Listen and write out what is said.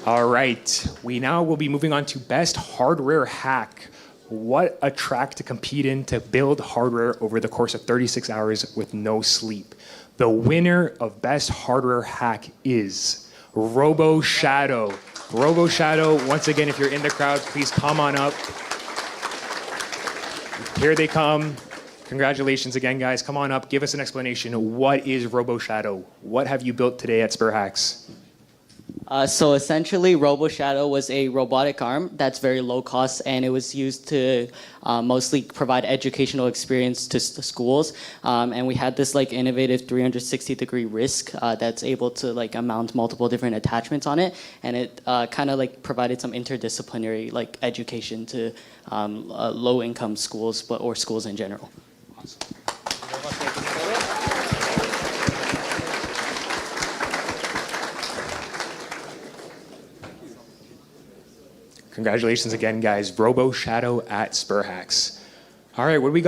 All right, we now will be moving on to best hardware hack. What a track to compete in to build hardware over the course of 36 hours with no sleep. The winner of best hardware hack is Robo Shadow. Robo Shadow, once again, if you're in the crowd, please come on up. Here they come. Congratulations again, guys. Come on up. Give us an explanation. What is Robo Shadow? What have you built today at Spurhacks? So essentially, Robo Shadow was a robotic arm that's very low cost, and it was used to mostly provide educational experience to schools. And we had this like innovative 360-degree wrist that's able to like mount multiple different attachments on it, and it kind of like provided some interdisciplinary like education to low-income schools, or schools in general. Awesome. Congratulations again, guys. Robo Shadow at Spurhacks. All right, what do we got?